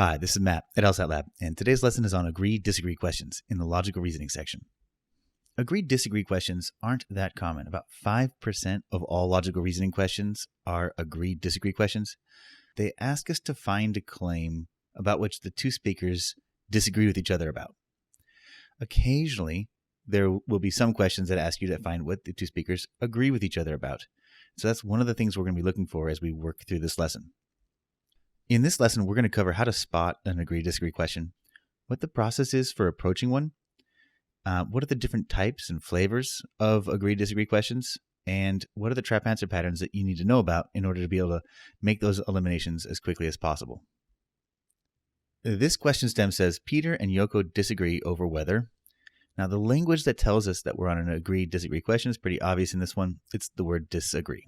Hi, this is Matt at LSAT Lab, and today's lesson is on agree-disagree questions in the logical reasoning section. Agree-disagree questions aren't that common. About 5% of all logical reasoning questions are agree-disagree questions. They ask us to find a claim about which the two speakers disagree with each other about. Occasionally, there will be some questions that ask you to find what the two speakers agree with each other about. So that's one of the things we're going to be looking for as we work through this lesson. In this lesson, we're going to cover how to spot an agree-disagree question, what the process is for approaching one, what are the different types and flavors of agree-disagree questions, and what are the trap answer patterns that you need to know about in order to be able to make those eliminations as quickly as possible. This question stem says, Peter and Yoko disagree over whether. Now, the language that tells us that we're on an agree-disagree question is pretty obvious in this one. It's the word disagree.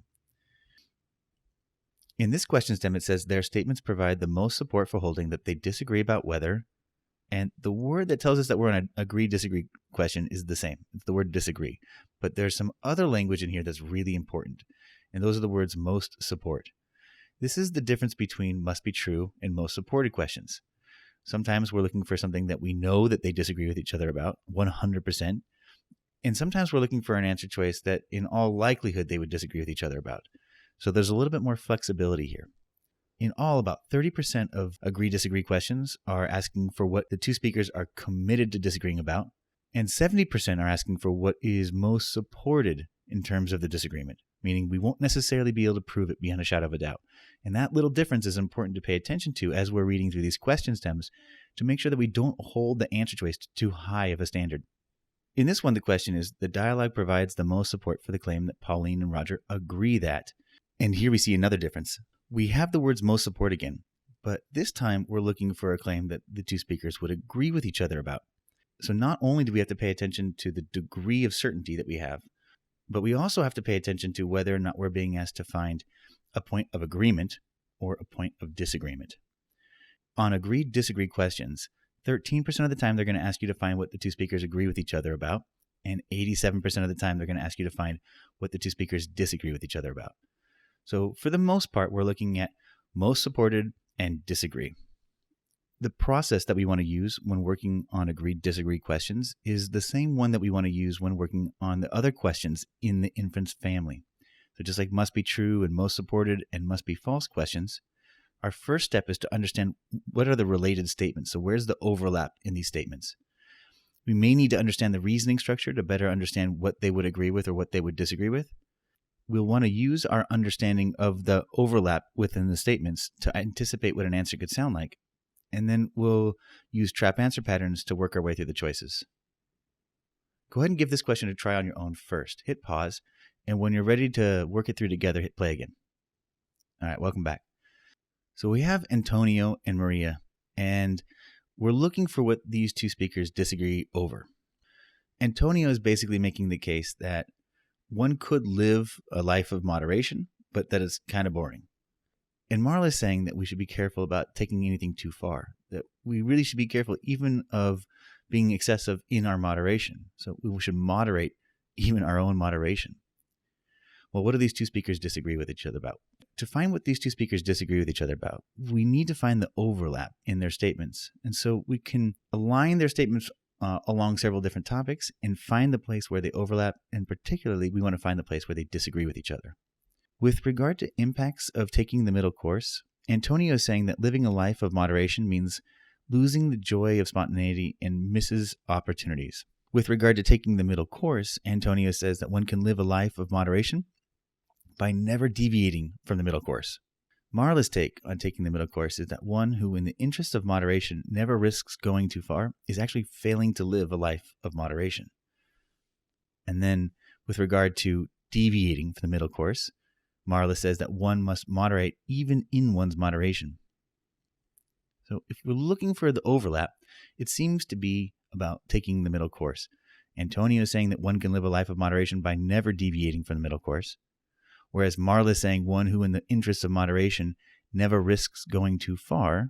In this question stem, it says their statements provide the most support for holding that they disagree about whether, and the word that tells us that we're on an agree-disagree question is the same. It's the word disagree. But there's some other language in here that's really important, and those are the words most support. This is the difference between must be true and most supported questions. Sometimes we're looking for something that we know that they disagree with each other about, 100%, and sometimes we're looking for an answer choice that in all likelihood they would disagree with each other about. So there's a little bit more flexibility here. In all, about 30% of agree-disagree questions are asking for what the two speakers are committed to disagreeing about, and 70% are asking for what is most supported in terms of the disagreement, meaning we won't necessarily be able to prove it beyond a shadow of a doubt. And that little difference is important to pay attention to as we're reading through these question stems to make sure that we don't hold the answer choice to too high of a standard. In this one, the question is, the dialogue provides the most support for the claim that Pauline and Roger agree that. And here we see another difference. We have the words most support again, but this time we're looking for a claim that the two speakers would agree with each other about. So not only do we have to pay attention to the degree of certainty that we have, but we also have to pay attention to whether or not we're being asked to find a point of agreement or a point of disagreement. On agree-disagree questions, 13% of the time they're going to ask you to find what the two speakers agree with each other about, and 87% of the time they're going to ask you to find what the two speakers disagree with each other about. So for the most part, we're looking at most supported and disagree. The process that we want to use when working on agree-disagree questions is the same one that we want to use when working on the other questions in the inference family. So just like must be true and most supported and must be false questions, our first step is to understand what are the related statements. So where's the overlap in these statements? We may need to understand the reasoning structure to better understand what they would agree with or what they would disagree with. We'll want to use our understanding of the overlap within the statements to anticipate what an answer could sound like. And then we'll use trap answer patterns to work our way through the choices. Go ahead and give this question a try on your own first. Hit pause, and when you're ready to work it through together, hit play again. All right, welcome back. So we have Antonio and Maria, and we're looking for what these two speakers disagree over. Antonio is basically making the case that one could live a life of moderation, but that is kind of boring. And Marla is saying that we should be careful about taking anything too far, that we really should be careful even of being excessive in our moderation. So we should moderate even our own moderation. Well, what do these two speakers disagree with each other about? To find what these two speakers disagree with each other about, we need to find the overlap in their statements. And so we can align their statements along several different topics and find the place where they overlap, and particularly we want to find the place where they disagree with each other. With regard to impacts of taking the middle course, Antonio is saying that living a life of moderation means losing the joy of spontaneity and misses opportunities. With regard to taking the middle course, Antonio says that one can live a life of moderation by never deviating from the middle course. Marla's take on taking the middle course is that one who, in the interest of moderation, never risks going too far is actually failing to live a life of moderation. And then, with regard to deviating from the middle course, Marla says that one must moderate even in one's moderation. So if we're looking for the overlap, it seems to be about taking the middle course. Antonio is saying that one can live a life of moderation by never deviating from the middle course, whereas Marla is saying one who, in the interest of moderation, never risks going too far,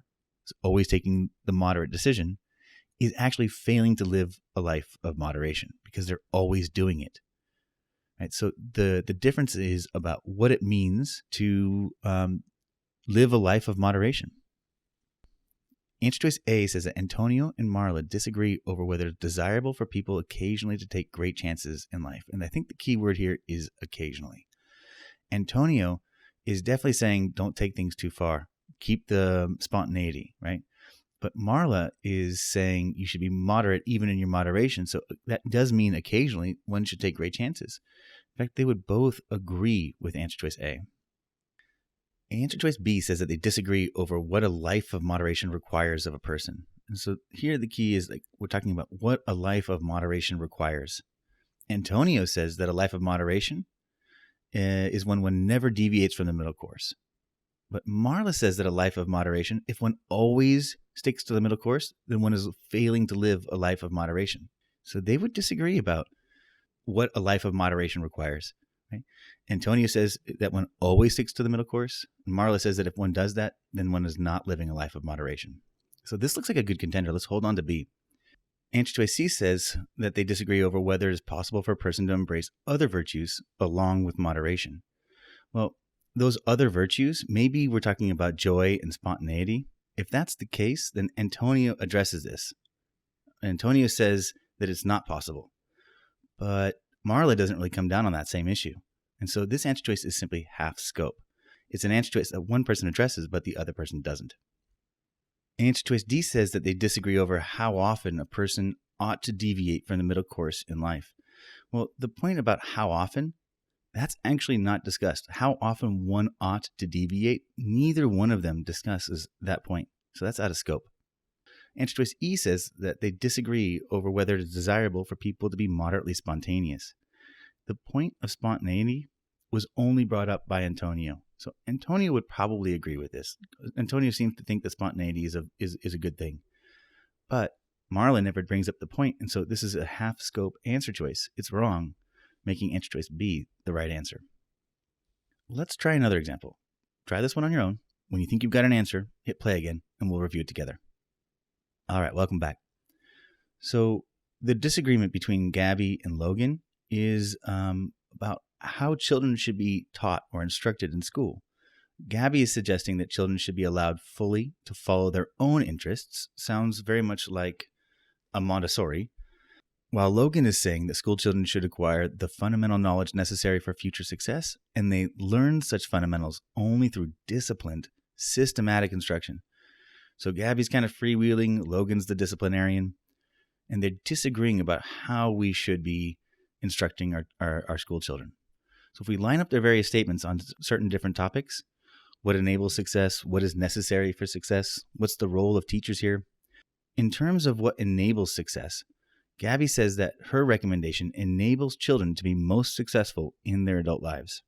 always taking the moderate decision, is actually failing to live a life of moderation because they're always doing it. Right? So the difference is about what it means to live a life of moderation. Answer choice A says that Antonio and Marla disagree over whether it's desirable for people occasionally to take great chances in life. And I think the key word here is occasionally. Antonio is definitely saying don't take things too far. Keep the spontaneity, right? But Marla is saying you should be moderate even in your moderation. So that does mean occasionally one should take great chances. In fact, they would both agree with answer choice A. Answer choice B says that they disagree over what a life of moderation requires of a person. And so here the key is we're talking about what a life of moderation requires. Antonio says that a life of moderation is when one never deviates from the middle course. But Marla says that a life of moderation, if one always sticks to the middle course, then one is failing to live a life of moderation. So they would disagree about what a life of moderation requires. Right? Antonio says that one always sticks to the middle course. Marla says that if one does that, then one is not living a life of moderation. So this looks like a good contender. Let's hold on to B. Answer choice C says that they disagree over whether it is possible for a person to embrace other virtues along with moderation. Well, those other virtues, maybe we're talking about joy and spontaneity. If that's the case, then Antonio addresses this. Antonio says that it's not possible. But Marla doesn't really come down on that same issue. And so this answer choice is simply half scope. It's an answer choice that one person addresses, but the other person doesn't. Answer choice D says that they disagree over how often a person ought to deviate from the middle course in life. Well, the point about how often, that's actually not discussed. How often one ought to deviate, neither one of them discusses that point. So that's out of scope. Answer choice E says that they disagree over whether it is desirable for people to be moderately spontaneous. The point of spontaneity was only brought up by Antonio. So Antonio would probably agree with this. Antonio seems to think that spontaneity is a good thing. But Marla never brings up the point, and so this is a half-scope answer choice. It's wrong, making answer choice B the right answer. Let's try another example. Try this one on your own. When you think you've got an answer, hit play again, and we'll review it together. All right, welcome back. So the disagreement between Gabby and Logan is about how children should be taught or instructed in school. Gabby is suggesting that children should be allowed fully to follow their own interests. Sounds very much like a Montessori. While Logan is saying that school children should acquire the fundamental knowledge necessary for future success, and they learn such fundamentals only through disciplined, systematic instruction. So Gabby's kind of freewheeling, Logan's the disciplinarian, and they're disagreeing about how we should be instructing our school children. So if we line up their various statements on certain different topics, what enables success, what is necessary for success, what's the role of teachers here? In terms of what enables success, Gabby says that her recommendation enables children to be most successful in their adult lives.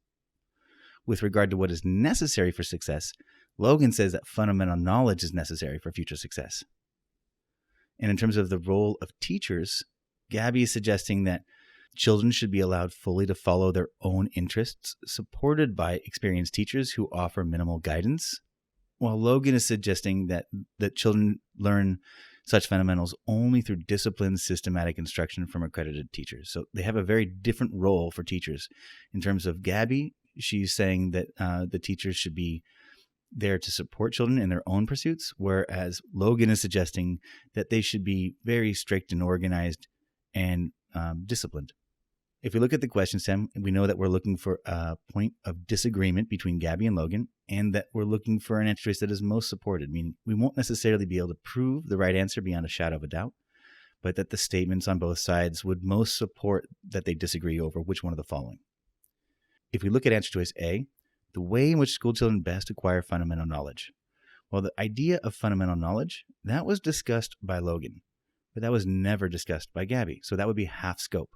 With regard to what is necessary for success, Logan says that fundamental knowledge is necessary for future success. And in terms of the role of teachers, Gabby is suggesting that children should be allowed fully to follow their own interests, supported by experienced teachers who offer minimal guidance, while Logan is suggesting that children learn such fundamentals only through disciplined, systematic instruction from accredited teachers. So they have a very different role for teachers. In terms of Gabby, she's saying that the teachers should be there to support children in their own pursuits, whereas Logan is suggesting that they should be very strict and organized and disciplined. If we look at the question stem, we know that we're looking for a point of disagreement between Gabby and Logan, and that we're looking for an answer choice that is most supported, meaning we won't necessarily be able to prove the right answer beyond a shadow of a doubt, but that the statements on both sides would most support that they disagree over which one of the following. If we look at answer choice A, the way in which school children best acquire fundamental knowledge. Well, the idea of fundamental knowledge, that was discussed by Logan, but that was never discussed by Gabby, so that would be half scope.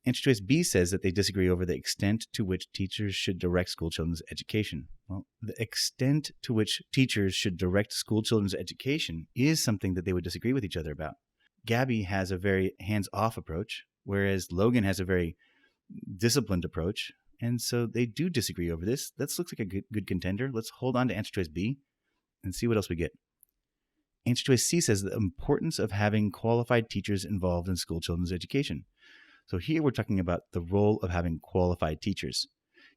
Answer choice B says that they disagree over the extent to which teachers should direct school children's education. Well, the extent to which teachers should direct school children's education is something that they would disagree with each other about. Gabby has a very hands-off approach, whereas Logan has a very disciplined approach, and so they do disagree over this. That looks like a good contender. Let's hold on to answer choice B and see what else we get. Answer choice C says the importance of having qualified teachers involved in school children's education. So here we're talking about the role of having qualified teachers.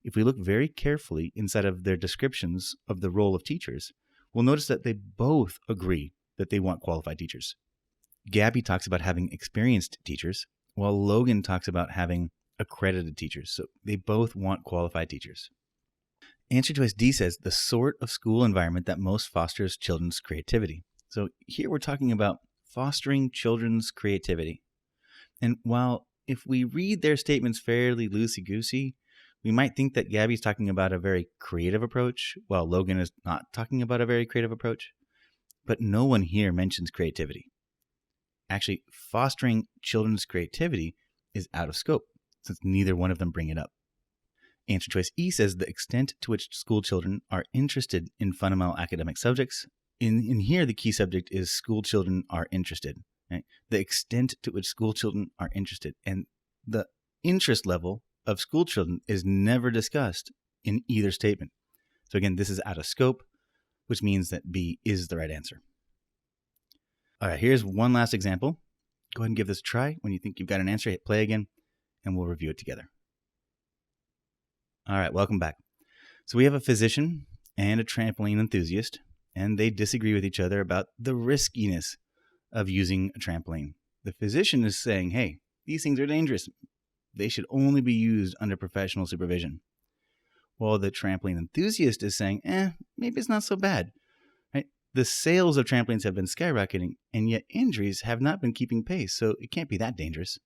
If we look very carefully inside of their descriptions of the role of teachers, we'll notice that they both agree that they want qualified teachers. Gabby talks about having experienced teachers, while Logan talks about having accredited teachers. So they both want qualified teachers. Answer choice D says the sort of school environment that most fosters children's creativity. So here we're talking about fostering children's creativity. And while if we read their statements fairly loosey-goosey, we might think that Gabby's talking about a very creative approach, while Logan is not talking about a very creative approach. But no one here mentions creativity. Actually, fostering children's creativity is out of scope, since neither one of them bring it up. Answer choice E says the extent to which school children are interested in fundamental academic subjects. In here, the key subject is school children are interested. Right? The extent to which school children are interested. And the interest level of school children is never discussed in either statement. So again, this is out of scope, which means that B is the right answer. All right, here's one last example. Go ahead and give this a try. When you think you've got an answer, hit play again, and we'll review it together. All right, welcome back. So we have a physician and a trampoline enthusiast, and they disagree with each other about the riskiness of using a trampoline. The physician is saying, hey, these things are dangerous. They should only be used under professional supervision. While the trampoline enthusiast is saying, maybe it's not so bad. Right? The sales of trampolines have been skyrocketing, and yet injuries have not been keeping pace, so it can't be that dangerous.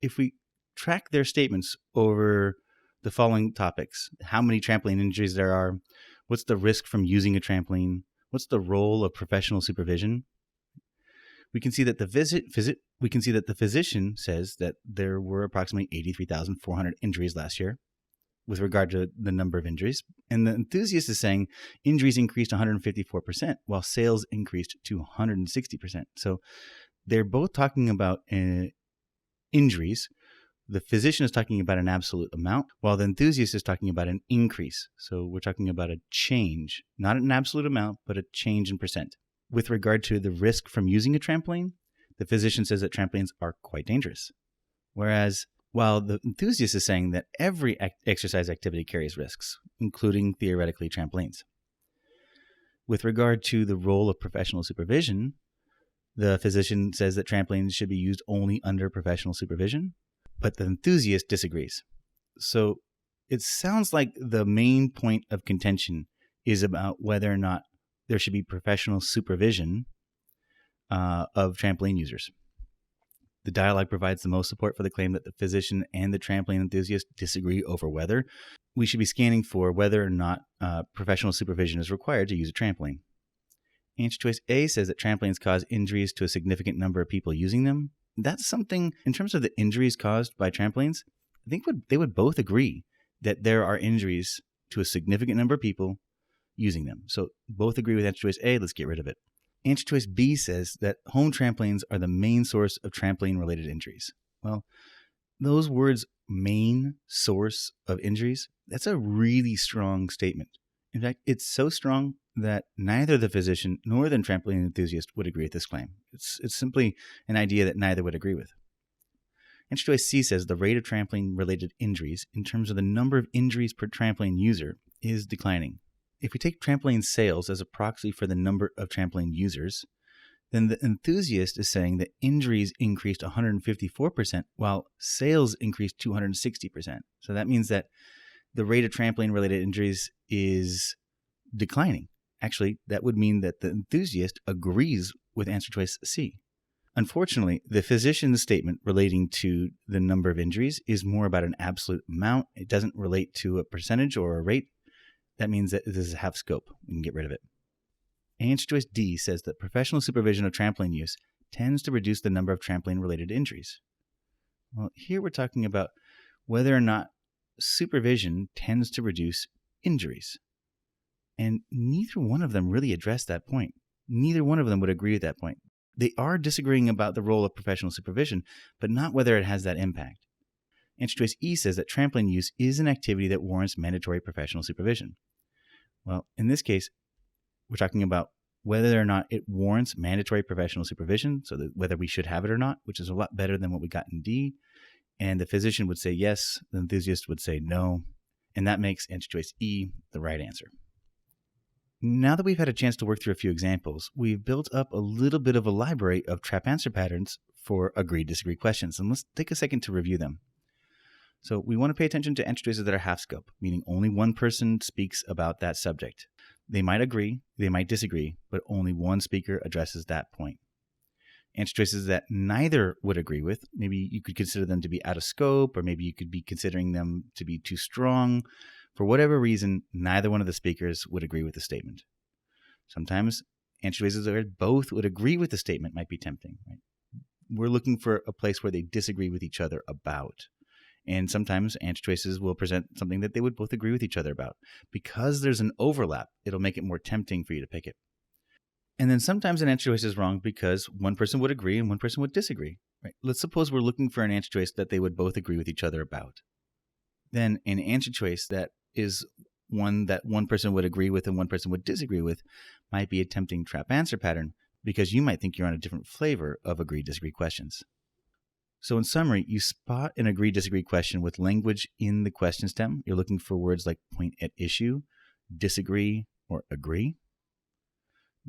If we track their statements over the following topics: how many trampoline injuries there are, what's the risk from using a trampoline, what's the role of professional supervision, we can see that the physician says that there were approximately 83,400 injuries last year with regard to the number of injuries. And the enthusiast is saying injuries increased 154%, while sales increased to 160%. So they're both talking about injuries. The physician is talking about an absolute amount, while the enthusiast is talking about an increase. So we're talking about a change, not an absolute amount, but a change in percent. With regard to the risk from using a trampoline, the physician says that trampolines are quite dangerous. Whereas, while the enthusiast is saying that every exercise activity carries risks, including theoretically trampolines. With regard to the role of professional supervision, the physician says that trampolines should be used only under professional supervision, but the enthusiast disagrees. So it sounds like the main point of contention is about whether or not there should be professional supervision of trampoline users. The dialogue provides the most support for the claim that the physician and the trampoline enthusiast disagree over whether we should be scanning for whether or not professional supervision is required to use a trampoline. Answer choice A says that trampolines cause injuries to a significant number of people using them. That's something, in terms of the injuries caused by trampolines, I think they would both agree that there are injuries to a significant number of people using them. So both agree with answer choice A. Let's get rid of it. Answer choice B says that home trampolines are the main source of trampoline-related injuries. Well, those words, main source of injuries, that's a really strong statement. In fact, it's so strong that neither the physician nor the trampoline enthusiast would agree with this claim. It's simply an idea that neither would agree with. Answer choice C says the rate of trampoline-related injuries in terms of the number of injuries per trampoline user is declining. If we take trampoline sales as a proxy for the number of trampoline users, then the enthusiast is saying that injuries increased 154%, while sales increased 260%. So that means that the rate of trampoline-related injuries is declining. Actually, that would mean that the enthusiast agrees with answer choice C. Unfortunately, the physician's statement relating to the number of injuries is more about an absolute amount. It doesn't relate to a percentage or a rate. That means that this is half scope. We can get rid of it. Answer choice D says that professional supervision of trampoline use tends to reduce the number of trampoline-related injuries. Well, here we're talking about whether or not supervision tends to reduce injuries. And neither one of them really addressed that point. Neither one of them would agree with that point. They are disagreeing about the role of professional supervision, but not whether it has that impact. Answer choice E says that trampoline use is an activity that warrants mandatory professional supervision. Well, in this case, we're talking about whether or not it warrants mandatory professional supervision, so that whether we should have it or not, which is a lot better than what we got in D. And the physician would say yes, the enthusiast would say no, and that makes answer choice E the right answer. Now that we've had a chance to work through a few examples, we've built up a little bit of a library of trap answer patterns for agree-disagree questions, and let's take a second to review them. So we want to pay attention to answer choices that are half scope, meaning only one person speaks about that subject. They might agree, they might disagree, but only one speaker addresses that point. Answer choices that neither would agree with, maybe you could consider them to be out of scope, or maybe you could be considering them to be too strong. For whatever reason, neither one of the speakers would agree with the statement. Sometimes answer choices where both would agree with the statement might be tempting. Right? We're looking for a place where they disagree with each other about. And sometimes answer choices will present something that they would both agree with each other about. Because there's an overlap, it'll make it more tempting for you to pick it. And then sometimes an answer choice is wrong because one person would agree and one person would disagree. Right? Let's suppose we're looking for an answer choice that they would both agree with each other about. Then an answer choice that is one that one person would agree with and one person would disagree with might be a tempting trap answer pattern because you might think you're on a different flavor of agree-disagree questions. So in summary, you spot an agree-disagree question with language in the question stem. You're looking for words like point at issue, disagree, or agree.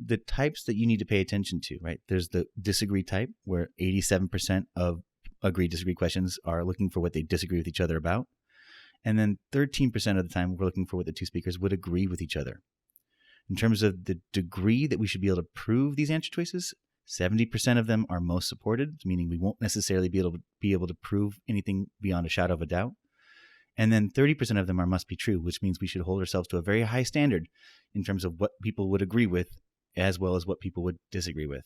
The types that you need to pay attention to, right? There's the disagree type where 87% of agree-disagree questions are looking for what they disagree with each other about. And then 13% of the time, we're looking for what the two speakers would agree with each other. In terms of the degree that we should be able to prove these answer choices, 70% of them are most supported, meaning we won't necessarily be able to prove anything beyond a shadow of a doubt. And then 30% of them are must be true, which means we should hold ourselves to a very high standard in terms of what people would agree with as well as what people would disagree with.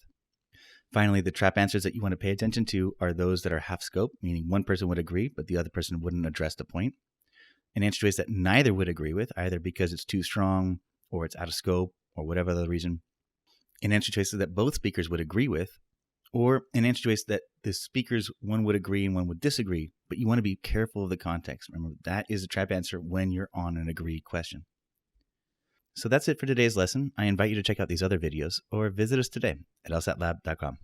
Finally, the trap answers that you want to pay attention to are those that are half scope, meaning one person would agree, but the other person wouldn't address the point. An answer choice that neither would agree with, either because it's too strong or it's out of scope or whatever other reason. An answer choice that both speakers would agree with, or an answer choice that the speakers, one would agree and one would disagree, but you want to be careful of the context. Remember, that is a trap answer when you're on an agree question. So that's it for today's lesson. I invite you to check out these other videos or visit us today at lsatlab.com.